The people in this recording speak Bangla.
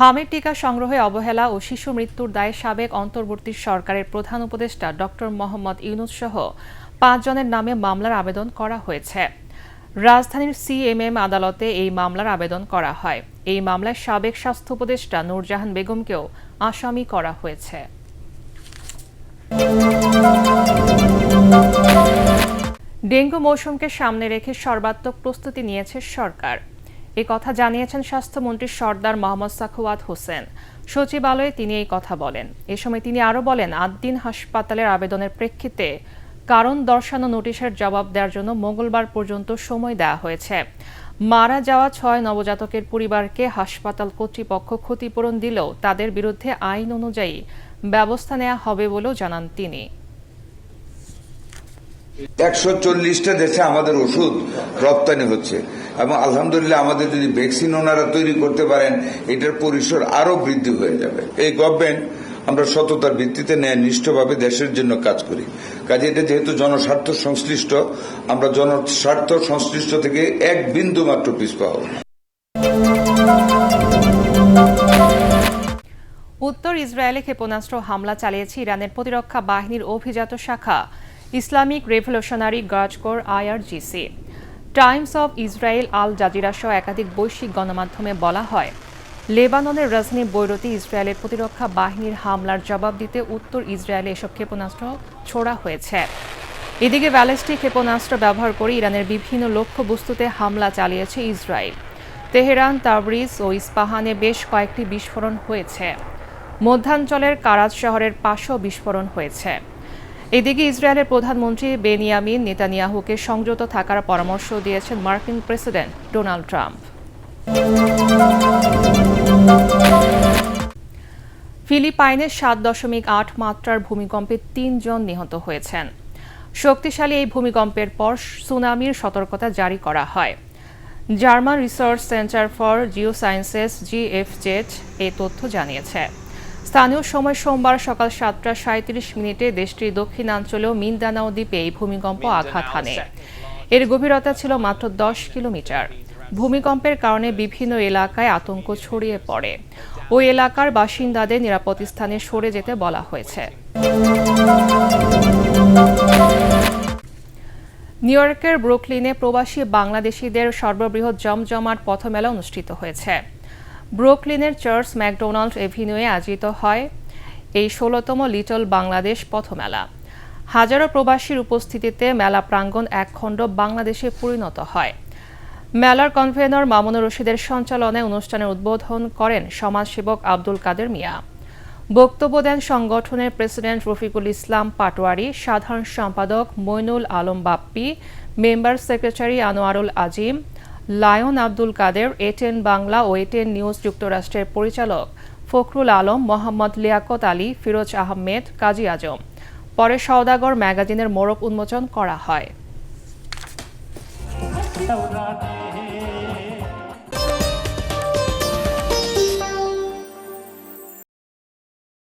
হামিদ টিকা সংগ্রহে অবহেলা ও শিশু মৃত্যুর দায়ে সাবেক অন্তর্বর্তী সরকারের প্রধান উপদেষ্টা ডক্টর মোহাম্মদ ইউনূস সহ ৫ জনের নামে মামলার আবেদন করা হয়েছে। রাজধানীর সিএমএম আদালতে এই মামলার আবেদন করা হয়। এই মামলায় সাবেক স্বাস্থ্য উপদেষ্টা নূরজাহান বেগমকেও আসামি করা হয়েছে। ডেঙ্গু মৌসুমকে সামনে রেখে সর্বাত্মক প্রস্তুতি নিয়েছে সরকার। এ কথা জানিয়েছেন স্বাস্থ্যমন্ত্রী সরদার মোহাম্মদ সাখাওয়াত হোসেন। সচিবালয়ে তিনি এই কথা বলেন। এ সময় তিনি আরও বলেন, ৮ দিন হাসপাতালের আবেদনের প্রেক্ষিতে কারণ দর্শানো নোটিশের জবাব দেওয়ার জন্য মঙ্গলবার পর্যন্ত সময় দেওয়া হয়েছে। মারা যাওয়া ৬ নবজাতকের পরিবারকে হাসপাতাল কর্তৃপক্ষ ক্ষতিপূরণ দিলেও তাদের বিরুদ্ধে আইন অনুযায়ী ব্যবস্থা নেওয়া হবে বলেও জানান তিনি। ১৪০টা দেশে আমাদের ওষুধ রপ্তানি হচ্ছে এবং আলহামদুলিল্লাহ আমাদের যদি ভ্যাকসিন ওনারা তৈরি করতে পারেন এটার পরিসর আরো বৃদ্ধি হয়ে যাবে। এই গভর্নমেন্ট আমরা সততার ভিত্তিতে ন্যায়নিষ্ঠভাবে দেশের জন্য কাজ করি। কাজে এটা যেহেতু জনস্বার্থ সংশ্লিষ্ট, আমরা জনস্বার্থ সংশ্লিষ্ট থেকে এক বিন্দু মাত্র পিছপা হব। উত্তর ইসরায়েলে ক্ষেপণাস্ত্র হামলা চালিয়েছে ইরানের প্রতিরক্ষা বাহিনীর অভিজাত শাখা Islamic revolutionary guard corps IRGC। Times of Israel, Al Jazeera সহ একাধিক বৈশ্বিক গণমাধ্যমে বলা হয়, লেবাননের রাজধানী বৈরুতে ইসরায়েলের প্রতিরক্ষা বাহিনীর হামলার জবাব দিতে উত্তর ইসরায়েলে এসব ক্ষেপণাস্ত্র ছোড়া হয়েছে। এদিকে ব্যালিস্টিক ক্ষেপণাস্ত্র ব্যবহার করে ইরানের বিভিন্ন লক্ষ্যবস্তুতে হামলা চালিয়েছে ইসরায়েল। তেহরান, তাবরিজ ও ইস্পাহানে বেশ কয়েকটি বিস্ফোরণ হয়েছে। মধ্যাঞ্চলের কারাজ শহরের পাশেও বিস্ফোরণ হয়েছে। এদিকে ইসরায়েলের প্রধানমন্ত্রী বেনিয়ামিন নেতানিয়াহুকে সংযত থাকার পরামর্শ দিয়েছেন মার্কিন প্রেসিডেন্ট ডোনাল্ড ট্রাম্প। ফিলিপাইনের ৭.৮ মাত্রার ভূমিকম্পে ৩ জন নিহত হয়েছেন। শক্তিশালী এই ভূমিকম্পের পর সুনামির সতর্কতা জারি করা হয়। German research centre for geosciences GFZ এই তথ্য জানিয়েছে। স্থানীয় সময় সোমবার সকাল ৭টা৩৭ দেশটির দক্ষিণাঞ্চলেও মিন্দানাও দ্বীপে এই ভূমিকম্প আঘাত হানে। এর গভীরতা ছিল মাত্র ১০ কিলোমিটার। ভূমিকম্পের কারণে বিভিন্ন এলাকায় আতঙ্ক ছড়িয়ে পড়ে। ওই এলাকার বাসিন্দাদের নিরাপদ স্থানে সরে যেতে বলা হয়েছে। নিউ ইয়র্কের ব্রুকলিনে প্রবাসী বাংলাদেশিদের সর্ববৃহৎ জমজমাট পথমেলা অনুষ্ঠিত হয়েছে। ব্রুকলিনের চার্লস ম্যাকডোনাল্ড এভিনিউয়ে আয়োজিত হয় এই ১৬তম লিটল বাংলাদেশ পথমেলা। হাজারো প্রবাসীর উপস্থিতিতে মেলা প্রাঙ্গণ একখণ্ড বাংলাদেশে পরিণত হয়। মেলার কনভেনর মামুনুর রশিদের সঞ্চালনায় অনুষ্ঠানের উদ্বোধন করেন সমাজসেবক আব্দুল কাদের মিয়া। বক্তব্য দেন সংগঠনের প্রেসিডেন্ট রফিকুল ইসলাম পাটোয়ারি, সাধারণ সম্পাদক Moinul Alam Bappi, member secretary Anwarul Azim, lion Abdul কাদের, A10 বাংলা ও A10 নিউজ যুক্তরাষ্ট্রের পরিচালক ফখরুল আলম, মোহাম্মদ লিয়াকত আলী, ফিরোজ আহমেদ, কাজী আজম। পরে সওদাগর ম্যাগাজিনের মোড়ক উন্মোচন করা হয়।